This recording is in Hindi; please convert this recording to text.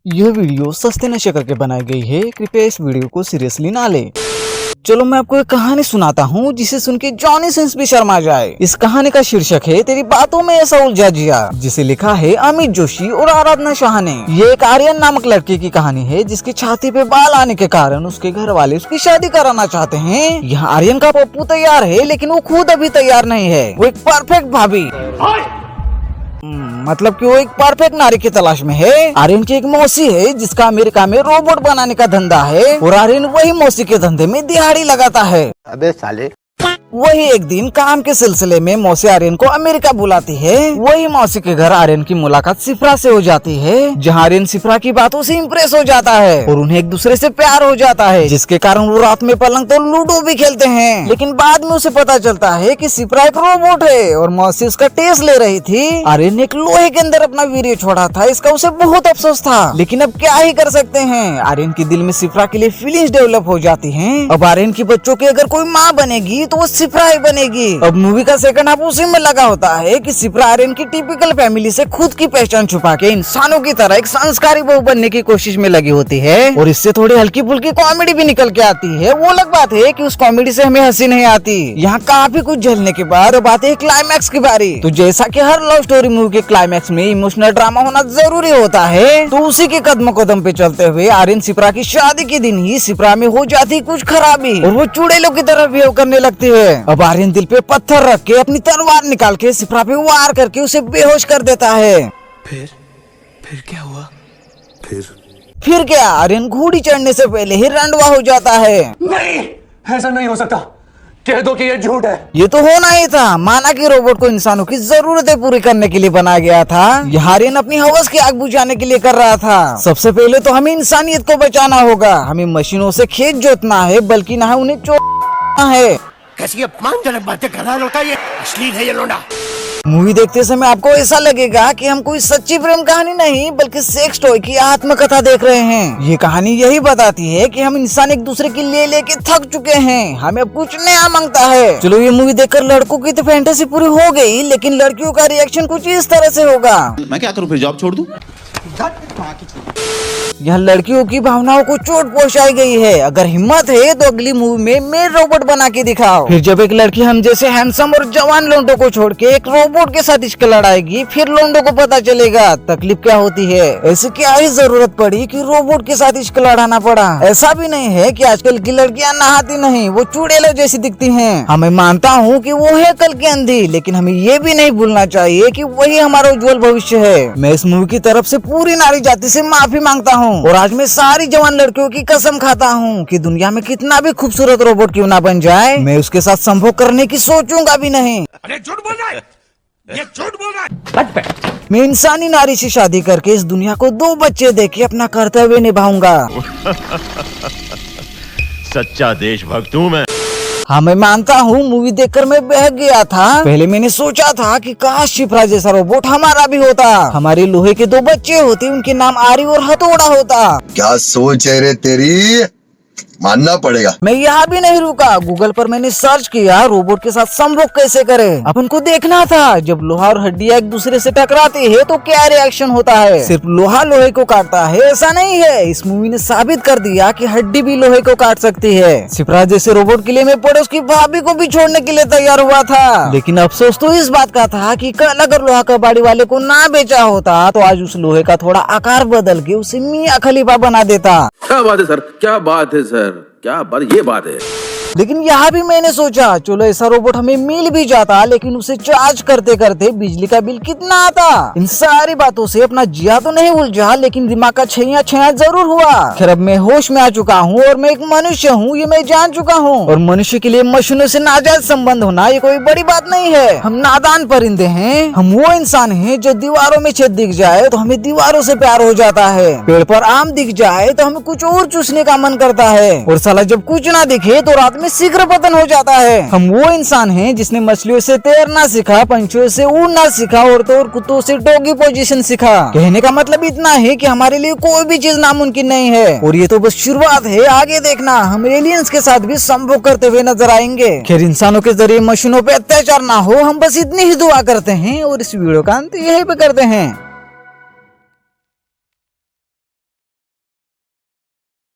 यह वीडियो सस्ते नशे करके बनाई गई है। कृपया इस वीडियो को सीरियसली ना ले। चलो मैं आपको एक कहानी सुनाता हूँ जिसे सुन के जॉनी सिंस भी शर्मा जाए। इस कहानी का शीर्षक है तेरी बातों में ऐसा उलझा जिया, जिसे लिखा है अमित जोशी और आराधना शाह ने। ये एक आर्यन नामक लड़के की कहानी है जिसकी छाती पे बाल आने के कारण उसके घर वाले उसकी शादी कराना चाहते हैं। यहाँ आर्यन का पप्पू तैयार है लेकिन वो खुद अभी तैयार नहीं है। वो एक परफेक्ट भाभी मतलब कि वो एक परफेक्ट नारी की तलाश में है। आर्यन की एक मौसी है जिसका अमेरिका में रोबोट बनाने का धंधा है और आर्यन वही मौसी के धंधे में दिहाड़ी लगाता है। अबे साले। वही एक दिन काम के सिलसिले में मौसी आर्यन को अमेरिका बुलाती है। वही मौसी के घर आर्यन की मुलाकात सिफ्रा से हो जाती है, जहाँ आर्यन सिफ्रा की बातों से इम्प्रेस हो जाता है और उन्हें एक दूसरे से प्यार हो जाता है, जिसके कारण वो रात में पलंग तो लूडो भी खेलते हैं। लेकिन बाद में उसे पता चलता है कि सिफ्रा एक रोबोट है और मौसी उसका टेस्ट ले रही थी। आर्यन ने एक लोहे के अंदर अपना वीर्य छोड़ा था, इसका उसे बहुत अफसोस था, लेकिन अब क्या ही कर सकते हैं। आर्यन के दिल में सिफ्रा के लिए फीलिंग्स डेवलप हो जाती है। अब आर्यन की बच्चों की अगर कोई माँ बनेगी तो वो सिफ्रा ही बनेगी। अब मूवी का सेकंड हाफ उसी में लगा होता है कि सिफ्रा आर्यन की टिपिकल फैमिली से खुद की पहचान छुपा के इंसानों की तरह एक संस्कारी बहू बनने की कोशिश में लगी होती है और इससे थोड़ी हल्की फुल्की कॉमेडी भी निकल के आती है। वो अलग बात है कि उस कॉमेडी से हमें हंसी नहीं आती। यहाँ काफी कुछ झेलने के बाद अब आते है क्लाइमैक्स की बारी। तो जैसा कि हर लव स्टोरी मूवी के क्लाइमैक्स में इमोशनल ड्रामा होना जरूरी होता है, तो उसी के कदम कदम पे चलते हुए आर्यन सिफ्रा की शादी के दिन ही सिफ्रा में हो जाती कुछ खराबी और वो चुड़ैलों की तरह बिहेव करने लगती है। अब आर्यन दिल पे पत्थर रख के अपनी तलवार निकाल के सिफ्रा पे वार करके उसे बेहोश कर देता है। फिर क्या हुआ? फिर क्या, आर्यन घोड़ी चढ़ने से पहले ही रंडवा हो जाता है। नहीं, ऐसा नहीं हो सकता। कह दो कि ये झूठ है। ये तो होना ही था। माना कि रोबोट को इंसानों की जरूरतें पूरी करने के लिए बनाया गया था, यह आर्यन अपनी हवस की आग बुझाने के लिए कर रहा था। सबसे पहले तो हमें इंसानियत को बचाना होगा। हमें मशीनों से खेत जोतना है, बल्कि ना उन्हें चोरना है। कैसी अपमानजनक बातें कर रहा लौटा, ये अश्लील है ये लोंडा। मूवी देखते समय आपको ऐसा लगेगा कि हम कोई सच्ची प्रेम कहानी नहीं बल्कि सेक्स टॉय की आत्मकथा देख रहे हैं। ये कहानी यही बताती है कि हम इंसान एक दूसरे की ले लेके थक चुके हैं, हमें अब कुछ नया मांगता है। चलो ये मूवी देखकर लड़कों की तो फैंटेसी पूरी हो गई, लेकिन लड़कियों का रिएक्शन कुछ इस तरह से होगा। मैं क्या करूं, फिर जॉब छोड़ दूं? यह लड़कियों की भावनाओं को चोट पहुंचाई गई है। अगर हिम्मत है तो अगली मूवी में मेल रोबोट बना के दिखाओ। फिर जब एक लड़की हम जैसे हैंडसम और जवान लोंडो को छोड़ के एक रोबोट के साथ इश्क लड़ाएगी, फिर लोंडो को पता चलेगा तकलीफ क्या होती है। ऐसे क्या ही जरूरत पड़ी कि रोबोट के साथ इश्क लड़ाना पड़ा। ऐसा भी नहीं है कि आजकल की लड़कियां नहाती नहीं, वो चुड़ैलों जैसी दिखती हैं। हमें मानता हूँ कि वो है कल की अंधी, लेकिन हमें ये भी नहीं भूलना चाहिए कि वही हमारा उज्जवल भविष्य है। मैं इस मूवी की तरफ से पूरी नारी जाति से माफी मांगता हूँ और आज मैं सारी जवान लड़कियों की कसम खाता हूँ कि दुनिया में कितना भी खूबसूरत रोबोट क्यों ना बन जाए, मैं उसके साथ संभोग करने की सोचूंगा भी नहीं। अरे झूठ बोल रहा है, ये झूठ बोल रहा है। मैं इंसानी नारी से शादी करके इस दुनिया को 2 बच्चे देके अपना कर्तव्य निभाऊंगा। सच्चा देशभक्त हूँ मैं। हाँ मैं मानता हूँ मूवी देखकर मैं बहक गया था। पहले मैंने सोचा था कि काश शिप्रा जैसा रोबोट हमारा भी होता, हमारे लोहे के 2 बच्चे होते, उनके नाम आरी और हथौड़ा होता। क्या सोच है रे तेरी, मानना पड़ेगा। मैं यहाँ भी नहीं रुका, गूगल पर मैंने सर्च किया रोबोट के साथ संभोग कैसे करें। अपन को देखना था जब लोहा और हड्डियाँ एक दूसरे से टकराती है तो क्या रिएक्शन होता है। सिर्फ लोहा लोहे को काटता है ऐसा नहीं है, इस मूवी ने साबित कर दिया कि हड्डी भी लोहे को काट सकती है। सिप्रा जैसे रोबोट के लिए मैं पड़ोस की भाभी को भी छोड़ने के लिए तैयार हुआ था, लेकिन अफसोस तो इस बात का था कि कल अगर लोहा कबाड़ी वाले को ना बेचा होता तो आज उस लोहे का थोड़ा आकार बदल के उसे मियां खलीफा बना देता। क्या बात है सर, क्या बात है सर, क्या बात, ये बात है। लेकिन यहाँ भी मैंने सोचा चलो ऐसा रोबोट हमें मिल भी जाता, लेकिन उसे चार्ज करते करते बिजली का बिल कितना आता। इन सारी बातों से अपना जिया तो नहीं उलझा, लेकिन दिमाग का छैया छैया जरूर हुआ। खैर अब मैं होश में आ चुका हूँ और मैं एक मनुष्य हूँ, ये मैं जान चुका हूँ। और मनुष्य के लिए मशीनों से नाजायज संबंध होना ये कोई बड़ी बात नहीं है। हम नादान परिंदे हैं, हम वो इंसान हैं जो दीवारों में छेद दिख जाए तो हमें दीवारों से प्यार हो जाता है। पेड़ पर आम दिख जाए तो हमें कुछ और चूसने का मन करता है, और साला जब कुछ ना दिखे तो रात में शीघ्र पतन हो जाता है। हम वो इंसान हैं जिसने मछलियों से तैरना सीखा, पंछियों से उड़ना सीखा, औरतों और कुत्तों से डॉगी पोजीशन सीखा। कहने का मतलब इतना है कि हमारे लिए कोई भी चीज नामुमकिन नहीं है, और ये तो बस शुरुआत है। आगे देखना हम एलियंस के साथ भी संभोग करते हुए नजर आएंगे। खैर इंसानों के जरिए मशीनों पे अत्याचार ना हो, हम बस इतनी ही दुआ करते हैं और इस वीडियो का अंत यहीं पे करते हैं।